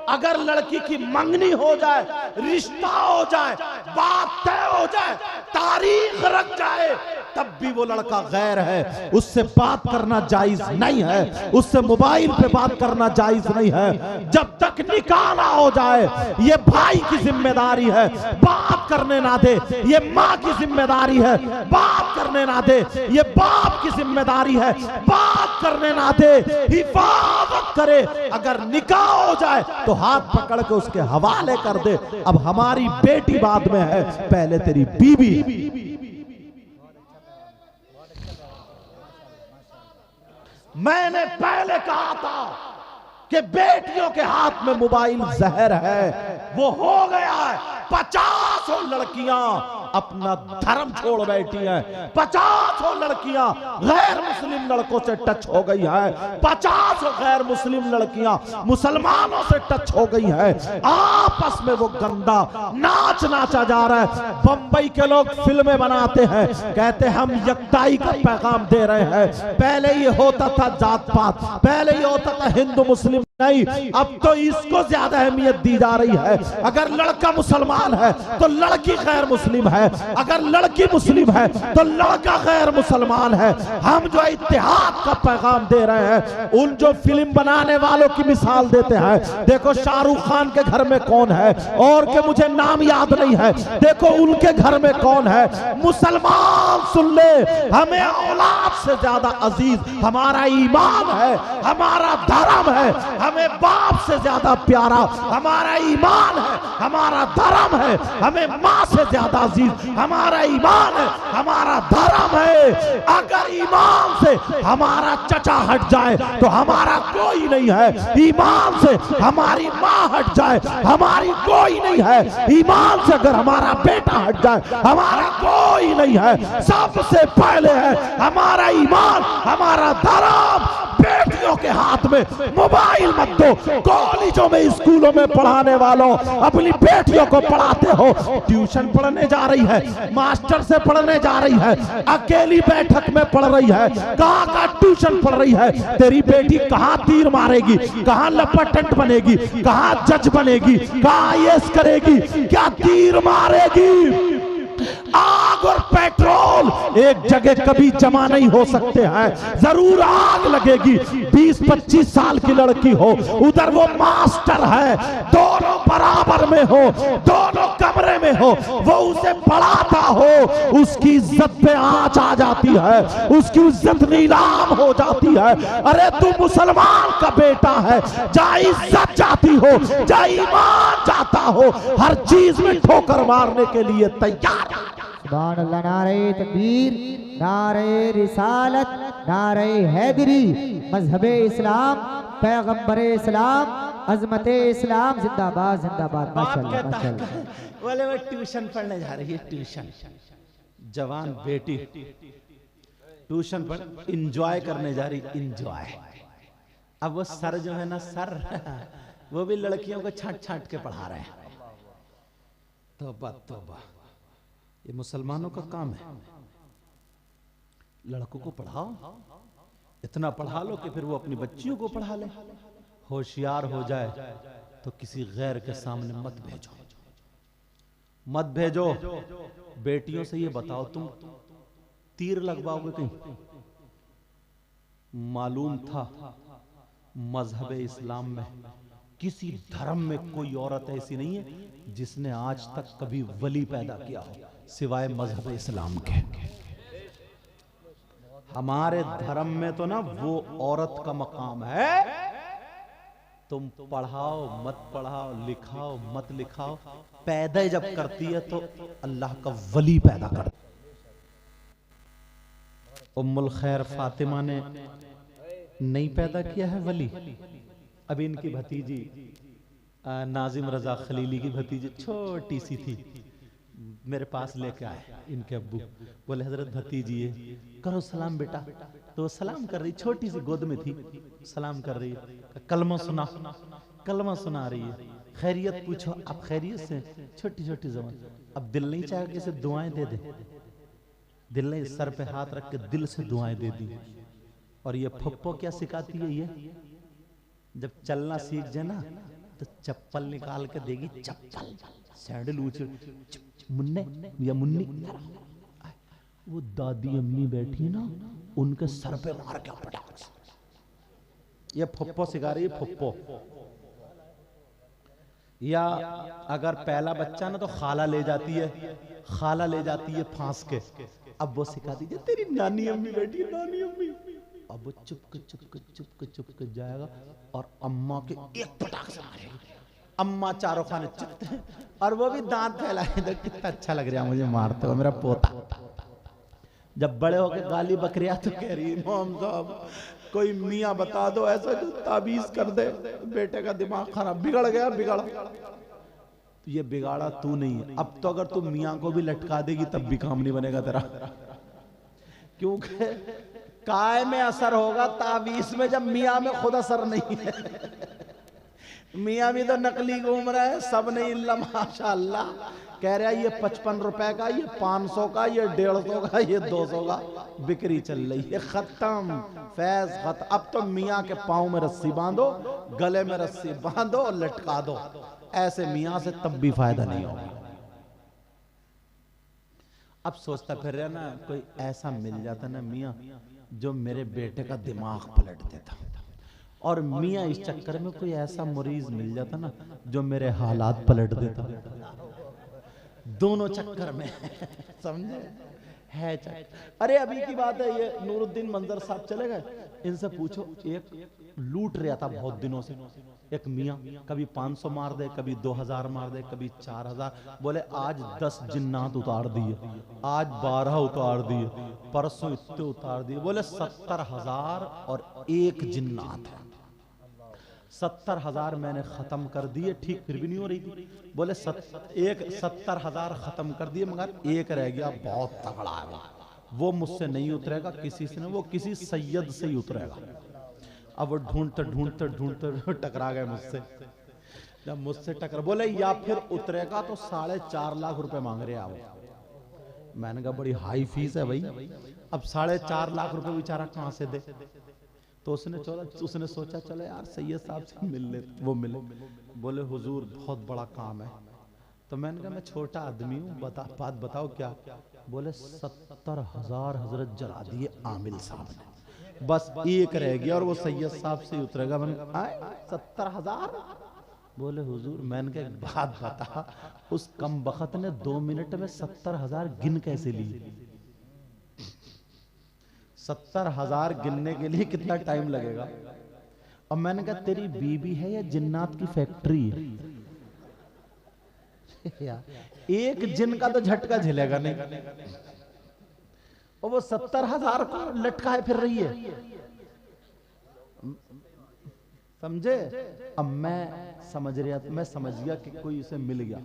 अगर लड़की की मंगनी हो जाए, रिश्ता हो जाए, बात तय हो जाए, तारीख रख जाए, तब भी वो लड़का गैर है, उससे बात करना जायज नहीं है, उससे मोबाइल पे बात करना जायज नहीं है। जब तक निकाह ना हो जाए, ये भाई की जिम्मेदारी है बात करने ना दे, ये माँ की जिम्मेदारी है बात करने ना दे, ये बाप की जिम्मेदारी है बात करने ना दे, हिफाजत करे। अगर निकाह हो जाए तो हाथ पकड़ के उसके हवाले कर दे। अब हमारी बेटी बाद में है, पहले तेरी बीवी। मैंने पहले कहा था कि बेटियों के हाथ में मोबाइल जहर है, वो हो गया है। 50 लड़कियां अपना धर्म छोड़ बैठी हैं, 50 लड़कियां गैर मुस्लिम लड़कों से टच हो गई हैं, 50 गैर मुस्लिम लड़कियां मुसलमानों से टच हो गई हैं। आपस में वो गंदा नाच नाचा जा रहा है। बंबई के लोग फिल्में बनाते हैं, कहते हम यकताई का पैगाम दे रहे हैं। पहले ये होता था जात पात, पहले ये होता था हिंदू मुस्लिम, नहीं, अब तो इसको ज्यादा अहमियत दी जा रही है। अगर लड़का मुसलमान है तो लड़की गैर मुस्लिम है, अगर लड़की मुस्लिम है तो लड़का गैर मुसलमान है। हम जो इत्तेहाद का पैगाम दे रहे हैं, उन जो फिल्म बनाने वालों की मिसाल देते हैं, देखो शाहरुख खान के घर में कौन है, और के मुझे नाम याद नहीं है, देखो उनके घर में कौन है। मुसलमान सुन ले, हमें औलाद से ज्यादा अजीज हमारा ईमान है, हमारा धर्म है, हमें बाप से ज्यादा प्यारा हमारा ईमान है, हमारा धर्म है, हमें माँ से ज्यादा अजीज हमारा ईमान है, हमारा धर्म है। अगर ईमान से हमारा चचा हट जाए तो हमारा कोई नहीं है, ईमान से हमारी माँ हट जाए हमारी कोई नहीं है, ईमान से अगर हमारा बेटा हट जाए हमारा कोई नहीं है। सबसे पहले है हमारा ईमान, हमारा धर्म। बेटियों के हाथ में मोबाइल मत दो। कॉलेजों में, स्कूलों में पढ़ाने वालों, अपनी बेटियों को पढ़ाते हो, ट्यूशन पढ़ने जा रही है, मास्टर से पढ़ने जा रही है, अकेली बैठक में पढ़ रही है, कहाँ का ट्यूशन पढ़ रही है। तेरी बेटी कहाँ तीर मारेगी, कहाँ लपटेंट बनेगी, कहाँ जज बनेगी, कहाँ IAS करेगी, क्या तीर मारेगी। आग और पेट्रोल एक जगह कभी जमा नहीं हो सकते हैं, जरूर आग लगेगी। 20-25 साल की लड़की हो, उधर वो मास्टर है, दोनों बराबर में हो, दोनों कमरे में हो, वो उसे पढ़ाता हो, उसकी इज्जत पे आंच आ जाती है, उसकी इज्जत नीलाम हो जाती है। अरे तू मुसलमान का बेटा है, जहाँ इज्जत जाती हो, जहाँ ईमान जाता हो, हर चीज में ठोकर मारने के लिए तैयार। सुभान अल्लाह। नारे तकबीर, नारे रिसालत, नारे हैदरी, मजहबे इस्लाम, पैगंबरे इस्लाम, अजमते इस्लाम जिंदाबाद जिंदाबाद। माशाअल्लाह माशाअल्लाह। बोले वो ट्यूशन पढ़ने जा रही है, ट्यूशन। जवान बेटी ट्यूशन पढ़ इंजॉय करने जा रही, इंजॉय। अब वो सर जो है ना, सर वो भी लड़कियों को छांट छांट के पढ़ा रहे हैं। तौबा तौबा, ये मुसलमानों का काम है। लड़कों को पढ़ाओ, इतना पढ़ा लो कि फिर वो अपनी बच्चियों को पढ़ा ले। होशियार हो जाए तो किसी गैर के सामने मत भेजो, मत भेजो। बेटियों से ये बताओ, तुम तीर लगवाओगे कहीं? मालूम था मजहब इस्लाम में किसी धर्म में कोई औरत ऐसी नहीं है जिसने आज तक कभी वली पैदा किया हो, सिवाय मजहब इस्लाम के। हमारे धर्म में तो ना वो औरत का मकाम है। तुम पढ़ाओ मत पढ़ाओ, लिखाओ मत लिखाओ, पैदा जब करती है तो अल्लाह का वली पैदा करती। उम्मुल खैर फातिमा ने नहीं पैदा किया है वली। अब इनकी भतीजी नाजिम रजा खलीली की भतीजी छोटी सी थी, मेरे पास लेके आए इनके अब्बू, बोले हजरत भतीजी है, करो सलाम बेटा। तो वो सलाम कर रही, छोटी सी गोद में थी, सलाम कर रही है, कलमा सुना, कलमा सुना रही है, खैरियत पूछो, आप खैरियत से, छोटी छोटी जबान। अब दिल नहीं चाहे कि इसे दुआएं दे दे, दिल ने सर पे हाथ रख के दिल से दुआएं दे दी। और ये फप्पो क्या सिखाती है, ये जब चलना सीख जाए ना तो चप्पल निकाल के देगी, चप्पल सैंडल ऊंचे, मुन्ने या मुन्नी, वो दादी अम्मी बैठी ना उनके सर पे मार के पटाख से। ये फप्पो सिखा रही है, फप्पो। या अगर पहला बच्चा ना तो खाला ले जाती है, खाला ले जाती है फांस के, अब वो सिखाती है तेरी नानी अम्मी बैठी है, नानी अम्मी। अब वो चुप के जाएगा और अम्मा के एक पटाख से मारेगा, अम्मा चारों खाने चित्ते हैं, और वो भी दांत फैलाए, तो कितना अच्छा लग रहा है मुझे मारते हो मेरा पोता। जब बड़े होके गाली बकरिया तो कह रही इमाम साहब कोई मियाँ बता दो ऐसा जो ताबीज कर दे, बेटे का दिमाग खराब, बिगड़ गया, बिगड़। तो ये बिगाड़ा तू नहीं है, अब तो अगर तू मियाँ को भी लटका देगी तब भी काम नहीं बनेगा तेरा, क्योंकि काय में असर होगा ताबीज में जब मियाँ में खुद असर नहीं है। मियाँ भी तो नकली घूम रहा है, सब नहीं इल्ला माशाअल्लाह। कह रहा है ये 55 रुपए का, ये 500 का, ये 150 का, ये 200 का बिक्री चल रही है। खत्म फैज खत्म। अब तो मियाँ के पाँव में रस्सी बांधो, गले में रस्सी बांधो और लटका दो, ऐसे मियाँ से तब भी फायदा नहीं होगा। अब सोचता फिर रहा ना कोई ऐसा मिल जाता ना मियाँ जो मेरे बेटे का दिमाग पलट देता, और मियाँ इस चक्कर में कोई ऐसा मरीज मिल जाता ना जो मेरे हालात पलट देता, दोनों चक्कर में समझे है चक्कर। अरे अभी की बात है, ये नूरुद्दीन मंजर साहब चले गए, इनसे पूछो, एक लूट रहा था बहुत दिनों से, एक मियाँ कभी 500 मार दे, कभी 2000 मार दे, कभी 4000, बोले आज 10 जिन्नात उतार दिए, आज 12 उतार दिए, परसों इतने उतार दिए, बोले 70,000 और एक जिन्नात है, 70,000 मैंने खत्म कर दिए, ठीक फिर भी नहीं हो रही थी, बोले 70,000 खत्म कर दिए मगर एक रह गया, बहुत तगड़ा है वो मुझसे नहीं उतरेगा किसी से, नहीं वो किसी सैयद से ही उतरेगा। अब वो ढूंढते ढूंढते ढूंढते टकरा गए मुझसे, जब मुझसे टकरा, बोले या फिर उतरेगा तो 4.5 लाख रुपए मांग रहे आप। मैंने कहा बड़ी हाई फीस है भाई, अब 4.5 लाख रुपए बेचारा कहाँ से दे। तो उसने सोचा चलो यार सैयद साहब से मिल ले, वो मिले, बोले हुजूर बहुत बड़ा काम है। तो मैंने कहा मैं छोटा आदमी हूँ, बात बताओ क्या। बोले 70,000 हजरत जला दिए आमिल साहब ने, बस एक रह गया और वो सैयद साहब से उतरेगा। मैंने कहा 70,000? बोले हुजूर, मैंने कहा एक बात बता, उस कम बखत ने 2 मिनट में 70,000 गिन कैसे लिए? 70,000 गिनने के लिए कितना टाइम लगेगा? और मैंने कहा तेरी बीबी है या जिन्नात की फैक्ट्री है? एक जिन का तो झटका झेलेगा नहीं, और वो 70,000 को लटकाए फिर रही है, समझे? अब मैं समझ गया कि कोई उसे मिल गया।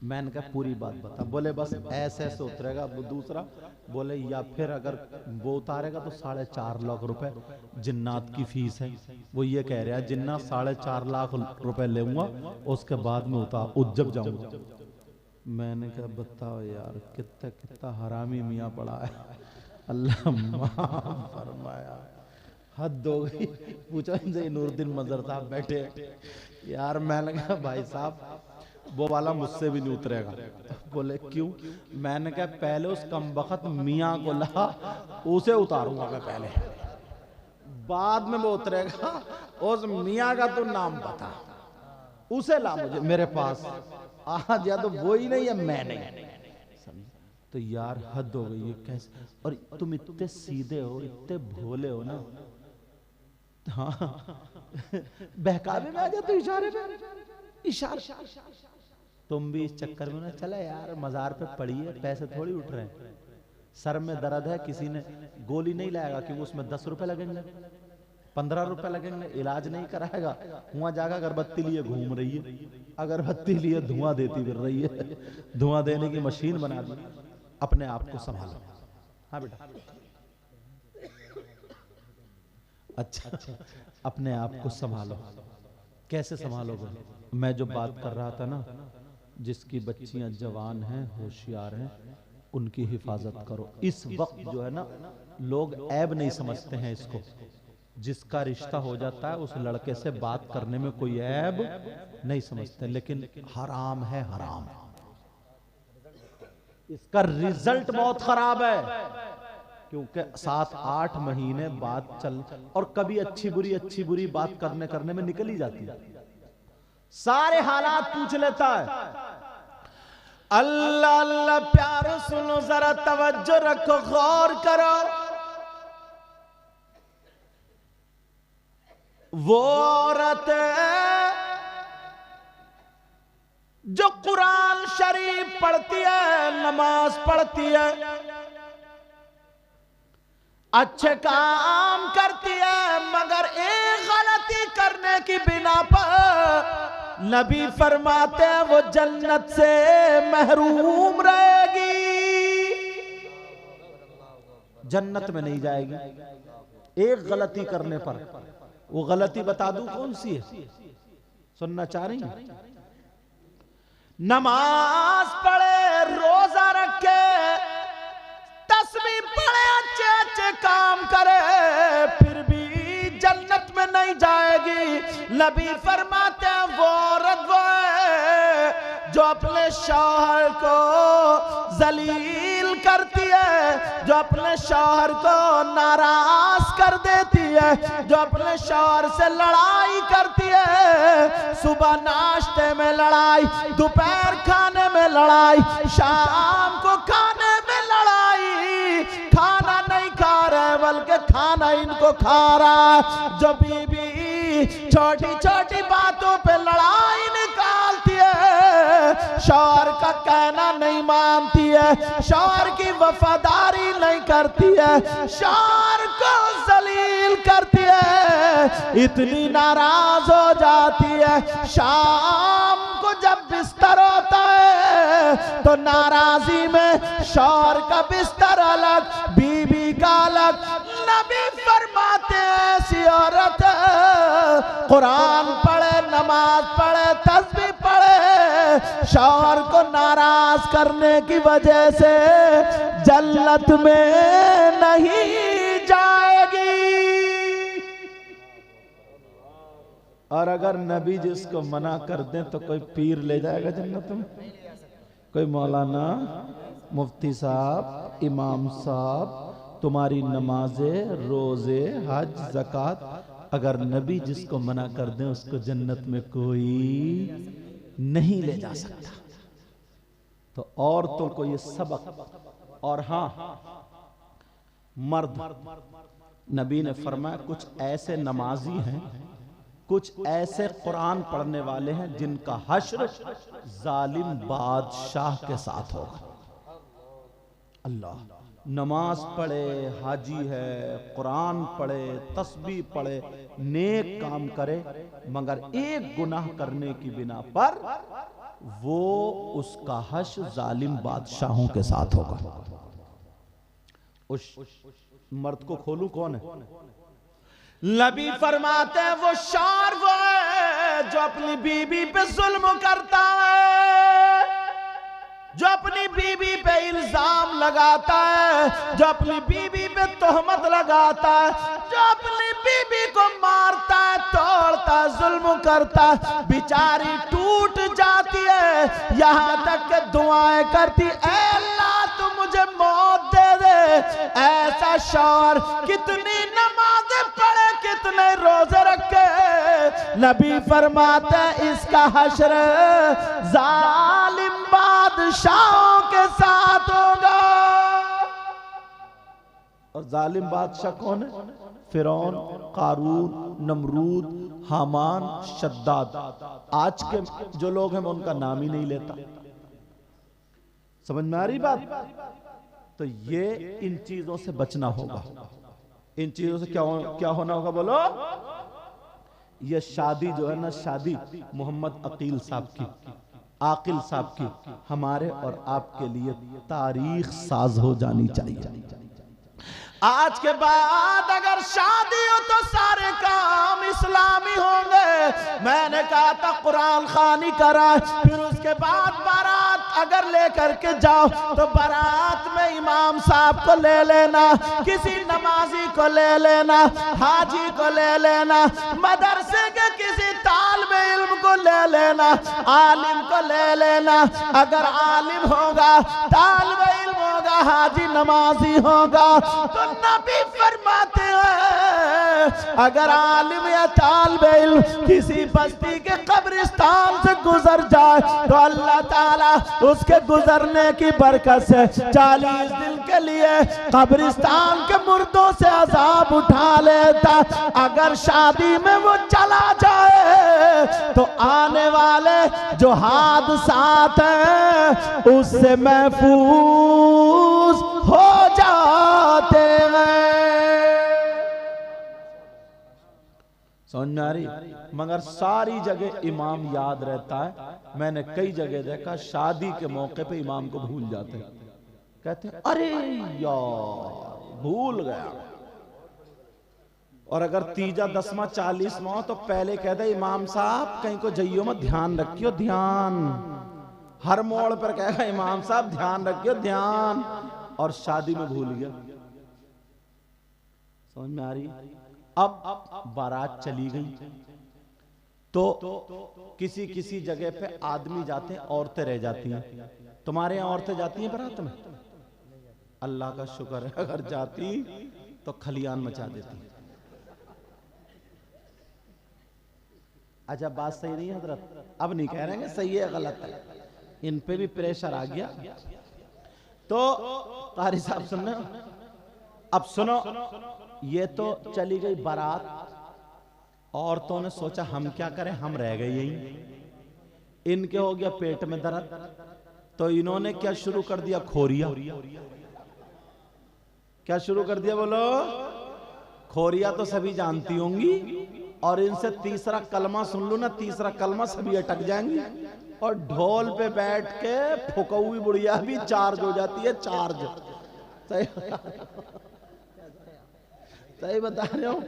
मैंने कहा पूरी बात बता। बोले बस ऐसे ऐसे उतरेगा। वो दूसरा बोले या फिर अगर वो उतारेगा तो 4.5 लाख रुपए जिन्नात की फीस है। वो ये कह रहा है जिन्नात 4.5 लाख रुपए लूंगा, उसके बाद में उज्जब जाऊंगा। मैंने कहा बताओ यार कितना कितना हरामी मियाँ पड़ा है, अल्लाह माफ फरमाया, हद हो गई। पूछो इनसे, नूरुद्दीन मंजर साहब बैठे यार। मैंने कहा भाई साहब वो वाला मुझसे भी नहीं उतरेगा। बोले क्यों? मैंने कहा पहले उस कमबख्त मियाँ को ला, उसे उतारूंगा मैं पहले, बाद में वो उतरेगा। उस मियाँ का तो नाम बता, उसे ला मुझे मेरे पास आज, या तो वो ही नहीं या मैं नहीं। तो यार हद हो गई, ये कैसे? और तुम इतने सीधे हो, इतने भोले हो ना। हाँ बहकावे में आ जाते हो, इशारे में, इशारा। तुम भी इस चक्कर में ना चला यार, मजार पे पड़ी है, पैसे थोड़ी उठ रहे हैं, सर में दर्द है, किसी ने गोली नहीं लाएगा क्योंकि उसमें 10 रुपए लगेंगे। 15 रुपए लगेंगे, इलाज नहीं कराएगा, वहां जाकर अगरबत्ती लिए घूम रही है, अगरबत्ती लिए धुआं देती फिर रही है, धुआं देने की मशीन बना दी। अपने आप को संभालो। हाँ बेटा, अच्छा, अपने आप को संभालो। कैसे संभालोगे? मैं जो बात कर रहा था ना, जिसकी बच्चियां जवान हैं, होशियार हैं, उनकी हिफाजत करो। इस वक्त जो है ना, लोग ऐब नहीं समझते हैं इसको। जिसका रिश्ता हो जाता है उस लड़के से बात करने में कोई ऐब नहीं समझते, लेकिन हराम है, हराम है। इसका रिजल्ट बहुत खराब है, क्योंकि 7-8 महीने बाद चल, और कभी अच्छी बुरी बात करने में निकल ही जाती है, सारे हालात पूछ लेता है। अल्लाह अल्लाह प्यार सुनो, जरा तवज्जो रखो, गौर करो। वो औरत जो कुरान शरीफ पढ़ती है, नमाज पढ़ती है, अच्छे काम करती है, मगर एक गलती करने की बिना पर नबी फरमाते हैं वो जन्नत से महरूम रहेगी, जन्नत में नहीं जाएगी एक गलती करने पर। वो गलती बता दूं कौन सी है? सुनना चाह रही हैं? नमाज पढ़े, रोजा रखे, तस्बीह पढ़े, अच्छे अच्छे काम करे, फिर भी जन्नत में नहीं जाएगी। नबी फरमाते हैं वो औरत वो है जो अपने शौहर को जलील करती है, जो अपने शौहर को नाराज कर देती है, जो अपने शौहर से लड़ाई करती है, सुबह नाश्ते में लड़ाई, दोपहर खाने में लड़ाई, शाम को खाने में लड़ाई, खाना नहीं खा रहे बल्कि खाना इनको खा रहा। जो बीबी छोटी छोटी बातों पे लड़ाई निकालती है, शौहर का कहना नहीं मानती है, शौहर की वफादारी नहीं करती है, शौहर को जलील करती है, इतनी नाराज हो जाती है। शाम को जब बिस्तर होता है तो नाराजी में शौहर का बिस्तर अलग, बीबी का अलग। नबी फरमाते ऐसी औरत कुरान पढ़े, नमाज पढ़े, तस्बीह पढ़े, शौहर को नाराज करने की वजह से जन्नत में नहीं जाएगी। और अगर नबी जिसको मना कर दें तो कोई पीर ले जाएगा जन्नत में, कोई मौलाना, मुफ्ती साहब, इमाम साहब, तुम्हारी नमाजें, रोजे, हज, ज़कात, अगर नबी जिसको मना कर दें उसको जन्नत में कोई नहीं ले जा सकता। तो औरतों को ये सबक। और हाँ, मर्द, नबी ने फरमाया कुछ ऐसे नमाजी हैं, कुछ ऐसे कुरान पढ़ने वाले हैं जिनका हश्र जालिम बादशाह के साथ होगा। अल्लाह, नमाज पढ़े, हाजी है, कुरान पढ़े, तस्बीह पढ़े, नेक काम करे, मगर एक गुनाह करने की बिना पर वो उसका हश्र जालिम बादशाहों के साथ होगा। उस मर्द को खोलूं कौन है? नबी फरमाते हैं वो शौहर वो है जो अपनी बीबी पे जुल्म करता है, जो अपनी बीबी पे इल्जाम लगाता है, जो अपनी बीबी पे तोहमत लगाता है, जो अपनी बीबी को मारता है, तोड़ता है, जुल्म करता है, बेचारी टूट जाती है, यहां तक कि दुआएं करती, ऐ अल्लाह तू मुझे मौत दे दे। ऐसा शौहर कितनी नमाजें पढ़े, कितने रोजे रखे, नबी फरमाते हैं इसका हश्र जालिम बादशाहों के साथ होगा। और जालिम बादशाह कौन है? फिरौन, कारून, नमरूद, हामान, शद्दाद। आज के जो लोग हैं मैं उनका नाम ही नहीं लेता। समझ में आ रही बात? तो ये इन चीजों से बचना होगा। इन चीजों से क्या क्या होना होगा बोलो? ये शादी जो है ना, शादी मोहम्मद अकील साहब की, आकिल साहब की, हमारे और आपके लिए तारीख साज हो जानी चाहिए। आज के बाद अगर शादी हो तो सारे काम इस्लामी होंगे। मैंने कहा था कुरान खानी करा, फिर उसके बाद बारात अगर लेकर के जाओ तो बारात में इमाम साहब को ले लेना, किसी नमाजी को ले लेना, हाजी को ले लेना, मदरसे के किसी तालिबे इल्म को ले लेना, आलिम को ले लेना। अगर आलिम होगा, तालिबे इल्म होगा, हाजी नमाजी होगा, तो नबी फरमाते हैं अगर आलिम या तालिबे इल्म किसी बस्ती के कब्रिस्तान से गुजर जाए तो अल्लाह ताला उसके गुजरने की बरकत से 40 दिन के लिए कब्रिस्तान के मुर्दों से अजाब उठा लेता। अगर शादी में वो चला जाए तो आने वाले जो हादसात हैं उससे महफूज हो जाते हैं। समझ में आ रही? मगर सारी जगह इमाम याद रहता है। मैंने कई जगह देखा शादी के मौके पे इमाम को भूल जाते हैं, कहते हैं अरे यार भूल गया। और अगर तीजा 10वां 40वां हो तो पहले कहते इमाम साहब कहीं को जइयो मत, ध्यान रखियो ध्यान। हर मोड़ पर कहेगा इमाम साहब ध्यान रखियो ध्यान, और शादी में भूल गया। समझ में आ रही? अब बारात चली गई तो किसी किसी जगह पे आदमी जाते हैं, औरतें रह जाती हैं। तुम्हारे यहाँ औरतें जाती हैं बारात में? अल्लाह का शुक्र है, अगर जाती तो खलियान मचा देती। अच्छा बात सही नहीं है हजरत? अब नहीं कह रहे हैं सही है गलत है, इन पे भी प्रेशर आ गया। तो कारी साहब सुन रहे हो? अब सुनो, ये तो चली गई बारात, औरतों ने सोचा हम क्या करें, हम रह गए यहीं। इनके हो गया पेट में दर्द, तो इन्होंने क्या शुरू कर दिया? खोरिया। क्या शुरू कर दिया बोलो? खोरिया तो सभी जानती होंगी, और इनसे तीसरा कलमा सुन लो ना, तीसरा कलमा सभी अटक जाएंगी, और ढोल पे बैठ के फुकौई बुढ़िया भी चार्ज हो जाती है। चार्ज सही बता रहे हो?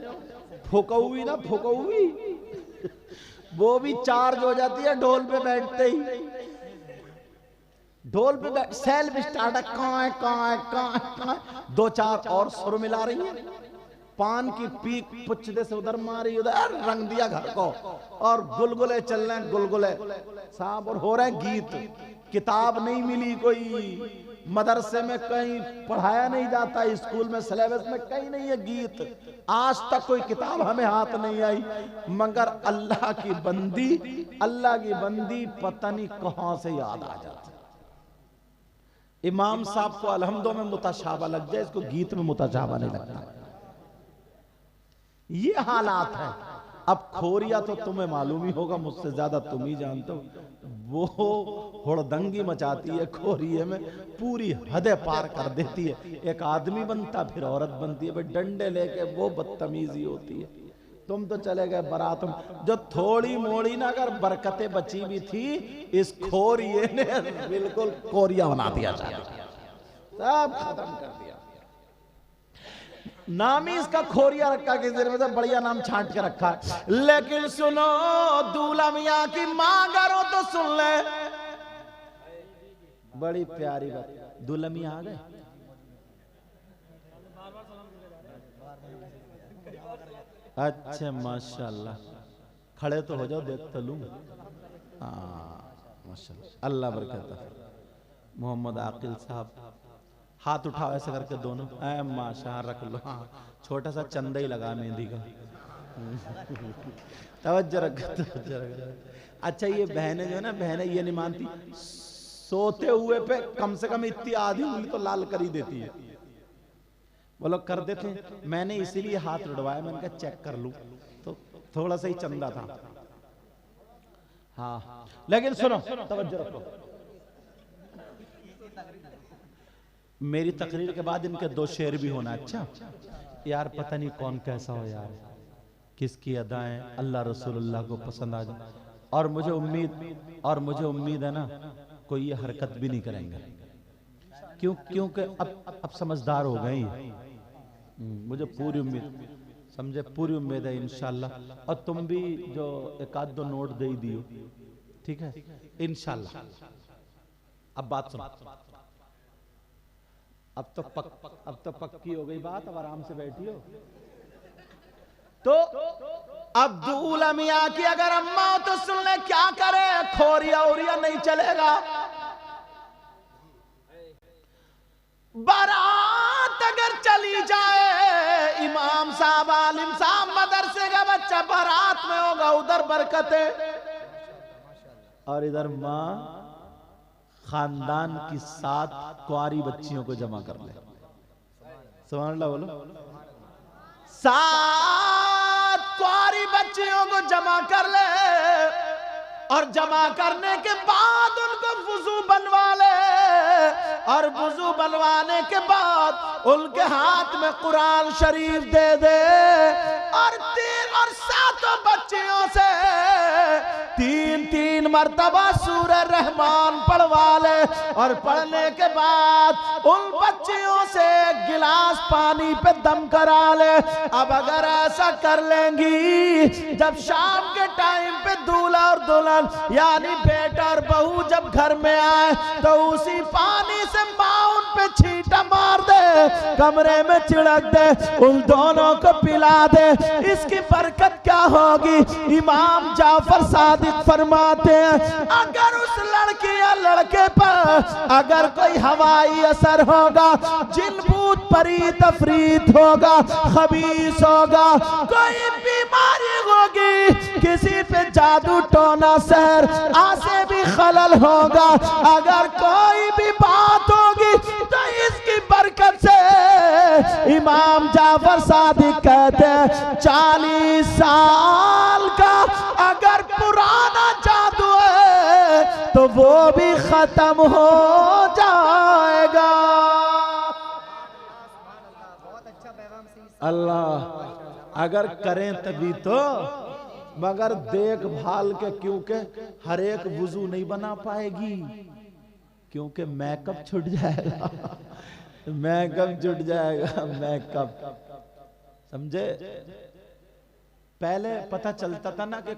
फुकौई ना, फुकौई वो भी चार्ज हो जाती है ढोल पे बैठते ही। ढोल पे बैठ सेल्फ स्टार्ट, काए काए काए काए, 2-4 और सुर मिला रही है। पान की पीक पुच्छदे से उधर मारी, उधर रंग दिया घर को, और गुलगुले चल रहे हैं, गुलगुले साहब, और हो रहे हैं गीत। किताब नहीं मिली, कोई मदरसे में कहीं पढ़ाया नहीं जाता, स्कूल में सिलेबस में कहीं नहीं है गीत। आज तक कोई किताब हमें हाथ नहीं आई, मगर अल्लाह की बंदी, अल्लाह की बंदी पता नहीं कहां से याद आ जाती। इमाम साहब को अलहम्दो में मुताशाबा लग जाए, इसको गीत में मुताशाबा नहीं लगता। ये हालात है। अब खोरिया तो तुम्हें मालूम ही होगा, मुझसे ज्यादा तुम ही जानते हो, वो हुड़दंगी मचाती है खोरिये में, पूरी हदें पार कर देती है। एक आदमी बनता फिर औरत बनती है, डंडे लेके वो बदतमीजी होती है। तुम तो चले गए बारात में, जो थोड़ी मोड़ी ना अगर बरकतें बची भी थी, इस खोरिये ने बिल्कुल खोरिया बना दिया, सब खत्म कर दिया। नाम ही इसका खोरिया रखा, किसी ने मतलब बढ़िया नाम छांट के रखा है। लेकिन सुनो, दूल्हा मियां की मां करो तो सुन ले, बड़ी प्यारी बात। दूल्हा मियां आ गए, अच्छा माशाल्लाह, खड़े तो हो जाओ, देख तो लूं। माशाल्लाह, अल्लाह बरकत। मोहम्मद आकिल साहब हाथ उठाओ ऐसे करके दोनों, माशा रख लो। हाँ, छोटा सा चंदा ही लगा मेहंदी का। तवज्जो रख, तवज्जो रख। अच्छा ये बहनें जो है ना, बहनें ये नहीं मानती, सोते हुए पे कम से कम इतनी आधी उंगली तो लाल कर ही देती है। वो लोग कर देते हैं, मैंने इसीलिए हाथ उड़वाया, मैंने कहा चेक कर लूं, तो थोड़ा सा ही चंदा था। हाँ लेकिन सुनो, तवज्जो रखो, मेरी तकरीर के बाद इनके 2 शेर भी होना। अच्छा यार पता नहीं कौन कैसा हो यार, किसकी अदाएं अल्लाह रसूलुल्लाह को पसंद आ जाए। और मुझे उम्मीद है ना कोई ये हरकत भी नहीं करेंगे, क्योंकि अब समझदार हो गए। मुझे पूरी उम्मीद, समझे, पूरी उम्मीद है इंशाल्लाह। और तुम भी जो एक आध दो नोट दे दियो, ठीक है इंशाल्लाह। अब बात सुनो, अब तो पक्की हो गई बात, अब आराम से बैठियो। तो अब्दुल मियां की अगर अम्मा हो तो सुन ले, क्या करे, खोरिया उरिया नहीं चलेगा। बारात अगर चली जाए, इमाम साहब आलिम साहब मदरसे का बच्चा बारात में होगा, उधर बरकतें, और इधर मां खानदान की 7 कुंवारी बच्चियों को जमा कर ले। सुभान अल्लाह बोलो। 7 कुंवारी बच्चियों को जमा कर ले, और जमा करने के बाद उनको वुजू बनवा ले, और वुजू बनवाने के बाद उनके हाथ में कुरान शरीफ दे दे, और 7 बच्चियों से 3 मर्तबा सूरह रहमान पढ़वा ले, और पढ़ने के बाद उन बच्चियों से गिलास पानी पे दम करा ले। अब अगर ऐसा कर लेंगी, जब शाम के टाइम पे दूल्हा और दुल्हन यानी बेटा और बहू जब घर में आए, तो उसी पानी से माँ उन पे छींटा मार दे, कमरे में छिड़क दे, उन दोनों को पिला दे। इसकी बरकत क्या होगी? इमाम जाफर सादिक फरमाते हैं, अगर उस लड़की या लड़के पर अगर कोई हवाई असर होगा, जिन भूत परी तफरीत होगा, खबीस होगा, कोई बीमारी होगी, किसी पे जादू टोना सहर आसे भी खलल होगा, अगर कोई भी बात होगी तो इसकी बरकत से इमाम जाफर सादिक कहते हैं 40 साल का अगर पुराना जादू है तो वो भी खत्म हो जाएगा। अल्लाह अगर करें तभी तो, मगर देखभाल के, क्योंकि हर एक वुजू नहीं बना पाएगी, क्योंकि मेकअप छूट जाएगा। मेकअप छूट जाएगा, मेकअप, समझे। पहले पता चलता था ना कि